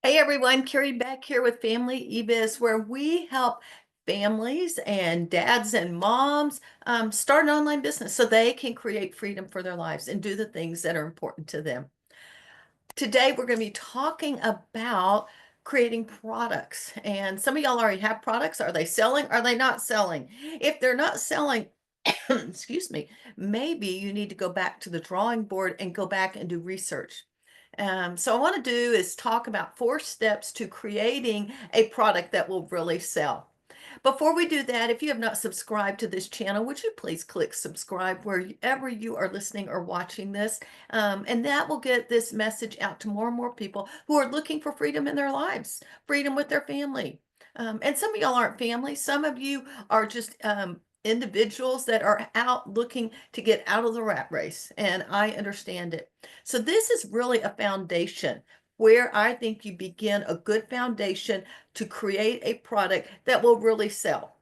Hey everyone, Carrie back here with Family eBiz, where we help families and dads and moms start an online business so they can create freedom for their lives and do the things that are important to them. Today, we're going to be talking about creating products. And some of y'all already have products. Are they selling? Are they not selling? If they're not selling, excuse me, maybe you need to go back to the drawing board and go back and do research. So I want to do is talk about 4 steps to creating a product that will really sell. Before we do that, if you have not subscribed to this channel, would you please click subscribe wherever you are listening or watching this? And that will get this message out to more and more people who are looking for freedom in their lives, freedom with their family. And some of y'all aren't family. Some of you are just individuals that are out looking to get out of the rat race. And I understand it. So this is really a foundation where I think you begin a good foundation to create a product that will really sell.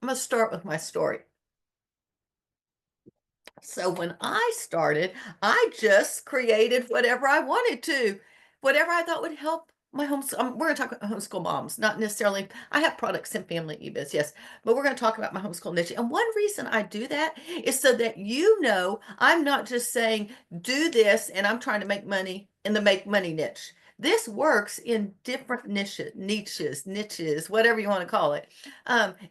I'm going to start with my story. So when I started, I just created whatever I wanted to, whatever I thought would help my homeschool. We're going to talk about homeschool moms, not necessarily. I have products in Family eBiz, yes, but we're going to talk about my homeschool niche. And one reason I do that is so that you know I'm not just saying do this and I'm trying to make money in the make money niche. This works in different niches, whatever you want to call it.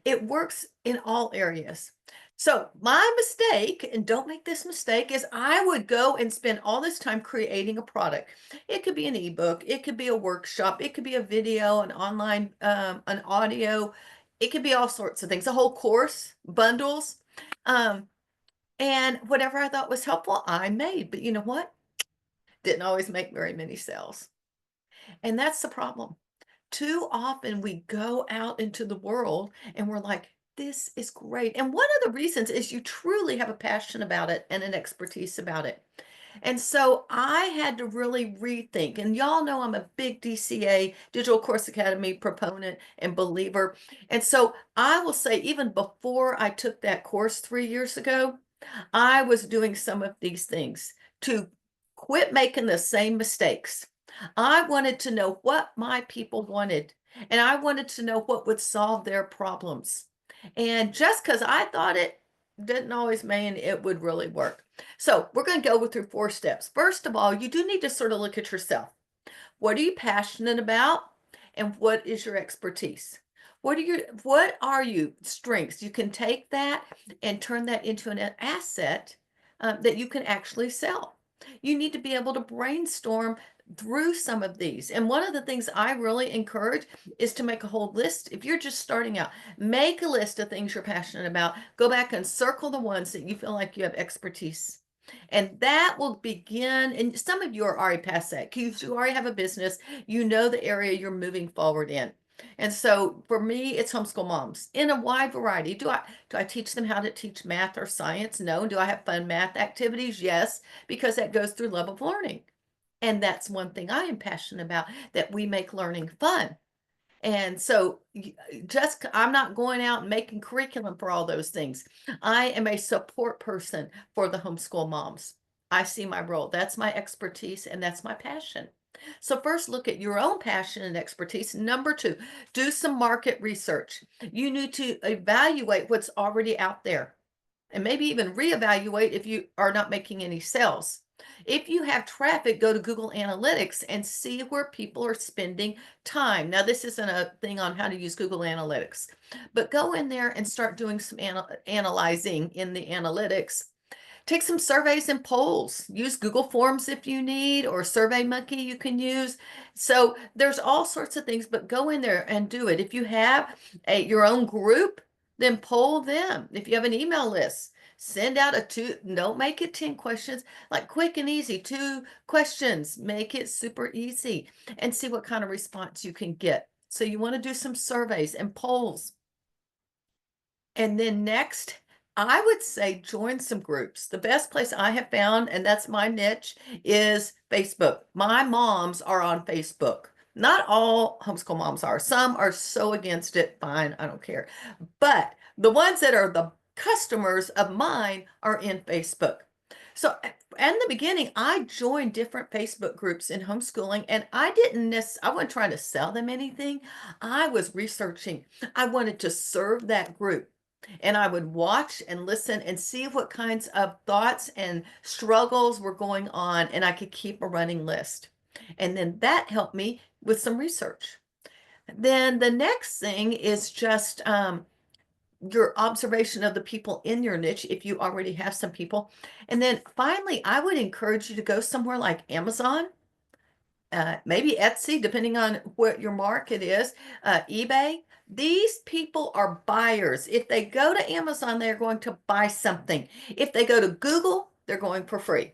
It works in all areas. So my mistake, and don't make this mistake, is I would go and spend all this time creating a product. It could be an ebook, it could be a workshop, it could be a video, an online, an audio, it could be all sorts of things, a whole course, bundles, um, and whatever I thought was helpful, I made. But you know what? Didn't always make very many sales. And that's the problem. Too often we go out into the world and we're like, this is great. And one of the reasons is you truly have a passion about it and an expertise about it. And so I had to really rethink. And y'all know I'm a big DCA, Digital Course Academy proponent and believer. And so I will say, even before I took that course 3 years ago, I was doing some of these things to quit making the same mistakes. I wanted to know what my people wanted, and I wanted to know what would solve their problems. And just because I thought it didn't always mean it would really work. So we're going to go through 4 steps. First of all, you do need to sort of look at yourself. What are you passionate about? And what is your expertise? What are you strengths? You can take that and turn that into an asset that you can actually sell. You need to be able to brainstorm through some of these. And one of the things I really encourage is to make a whole list. If you're just starting out, make a list of things you're passionate about. Go back and circle the ones that you feel like you have expertise. And that will begin, and some of you are already past that because you already have a business, you know the area you're moving forward in. And so for me, it's homeschool moms in a wide variety. Do I teach them how to teach math or science? No. Do I have fun math activities? Yes, because that goes through love of learning. And that's one thing I am passionate about, that we make learning fun. And so I'm not going out and making curriculum for all those things. I am a support person for the homeschool moms. I see my role. That's my expertise and that's my passion. So first, look at your own passion and expertise. Number 2, do some market research. You need to evaluate what's already out there and maybe even reevaluate if you are not making any sales. If you have traffic, go to Google Analytics and see where people are spending time. Now, this isn't a thing on how to use Google Analytics, but go in there and start doing some analyzing in the analytics. Take some surveys and polls. Use Google Forms if you need, or SurveyMonkey you can use. So there's all sorts of things, but go in there and do it. If you have your own group, then poll them. If you have an email list, send out don't make it 10 questions, like quick and easy, 2 questions, make it super easy and see what kind of response you can get. So you want to do some surveys and polls. And then next, I would say join some groups. The best place I have found, and that's my niche, is Facebook. My moms are on Facebook. Not all homeschool moms are. Some are so against it. Fine, I don't care. But the ones that are the customers of mine are in Facebook. So in the beginning, I joined different Facebook groups in homeschooling, and I wasn't trying to sell them anything. I was researching. I wanted to serve that group. And I would watch and listen and see what kinds of thoughts and struggles were going on, and I could keep a running list. And then that helped me with some research. Then the next thing is just your observation of the people in your niche if you already have some people. And then finally, I would encourage you to go somewhere like Amazon, maybe Etsy, depending on what your market is, eBay. These people are buyers. If they go to Amazon, they're going to buy something. If they go to Google, they're going for free.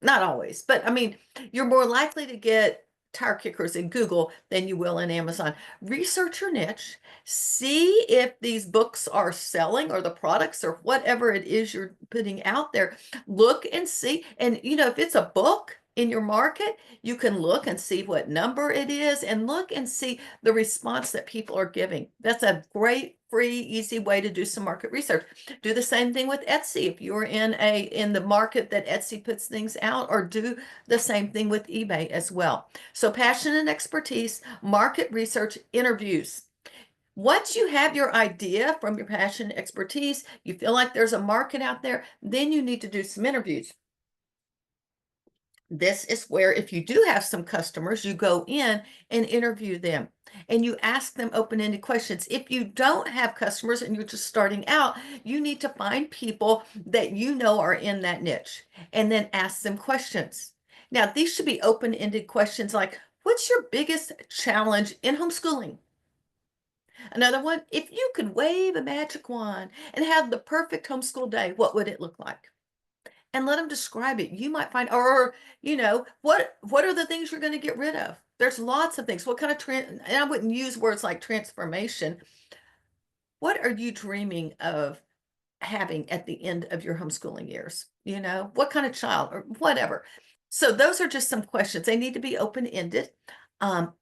Not always, but I mean, you're more likely to get tire kickers in Google than you will in Amazon. Research your niche, see if these books are selling or the products or whatever it is you're putting out there. Look and see. And, if it's a book in your market, you can look and see what number it is and look and see the response that people are giving. That's a great, free, easy way to do some market research. Do the same thing with Etsy if you're in the market that Etsy puts things out, or do the same thing with eBay as well. So passion and expertise, market research, interviews. Once you have your idea from your passion and expertise, you feel like there's a market out there, then you need to do some interviews. This is where, if you do have some customers, you go in and interview them and you ask them open-ended questions. If you don't have customers and you're just starting out, you need to find people that you know are in that niche and then ask them questions. Now, these should be open-ended questions like, what's your biggest challenge in homeschooling? Another one, if you could wave a magic wand and have the perfect homeschool day, what would it look like? And let them describe it. You might find, or, what are the things you're going to get rid of? There's lots of things. What kind of and I wouldn't use words like transformation. What are you dreaming of having at the end of your homeschooling years? What kind of child or whatever. So those are just some questions. They need to be open-ended.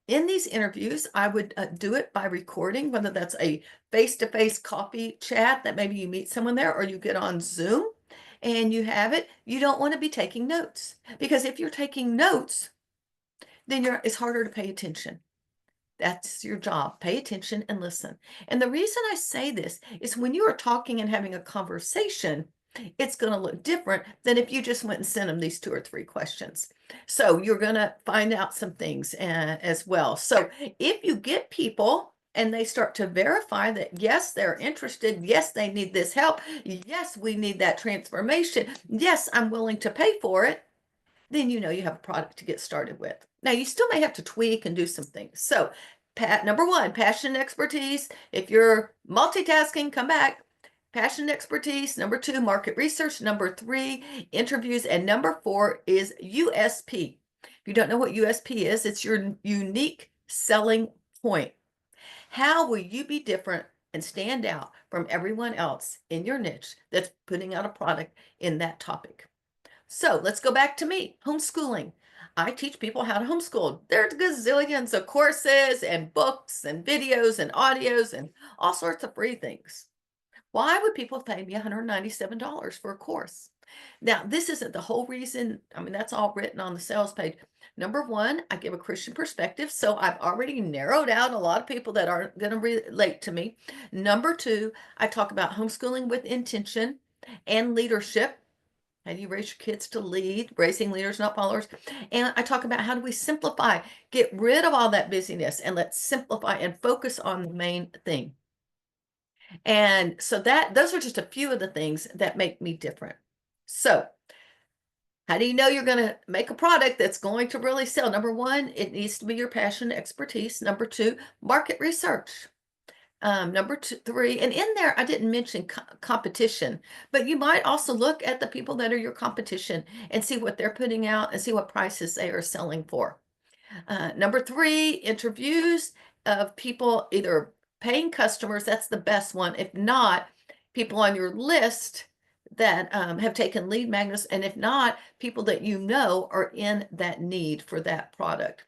In these interviews, I would do it by recording, whether that's a face-to-face coffee chat that maybe you meet someone there or you get on Zoom and you have it. You don't want to be taking notes, because if you're taking notes, then it's harder to pay attention. That's your job. Pay attention and listen. And the reason I say this is when you are talking and having a conversation, it's going to look different than if you just went and sent them these 2 or 3 questions. So you're going to find out some things as well. So if you get people and they start to verify that, yes, they're interested. Yes, they need this help. Yes, we need that transformation. Yes, I'm willing to pay for it. Then you have a product to get started with. Now, you still may have to tweak and do some things. So, number 1, passion and expertise. If you're multitasking, come back. Passion and expertise. Number 2, market research. Number 3, interviews. And number 4 is USP. If you don't know what USP is, it's your unique selling point. How will you be different and stand out from everyone else in your niche that's putting out a product in that topic? So let's go back to me, homeschooling. I teach people how to homeschool. There's gazillions of courses and books and videos and audios and all sorts of free things. Why would people pay me $197 for a course? Now, this isn't the whole reason. I mean, that's all written on the sales page. Number 1, I give a Christian perspective, so I've already narrowed out a lot of people that aren't going to relate to me. Number 2, I talk about homeschooling with intention and leadership. How do you raise your kids to lead? Raising leaders, not followers. And I talk about how do we simplify, get rid of all that busyness, and let's simplify and focus on the main thing. And so those are just a few of the things that make me different. So how do you know you're going to make a product that's going to really sell? Number 1, it needs to be your passion, expertise. Number 2, market research. Number 3, and in there, I didn't mention competition, but you might also look at the people that are your competition and see what they're putting out and see what prices they are selling for. Number 3, interviews of people, either paying customers, that's the best one. If not, people on your list that have taken lead magnets, and if not, people that are in that need for that product.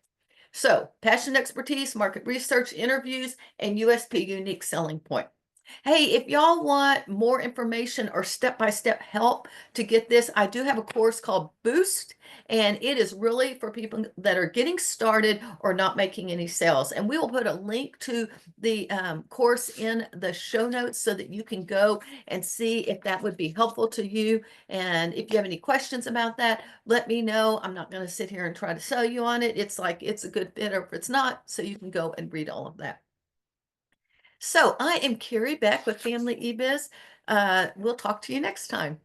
So, passion, expertise, market research, interviews, and USP, unique selling point. Hey, if y'all want more information or step-by-step help to get this, I do have a course called Boost, and it is really for people that are getting started or not making any sales. And we will put a link to the course in the show notes so that you can go and see if that would be helpful to you. And if you have any questions about that, let me know. I'm not going to sit here and try to sell you on it. It's like it's a good fit or if it's not, so you can go and read all of that. So I am Carrie Beck with Family eBiz. We'll talk to you next time.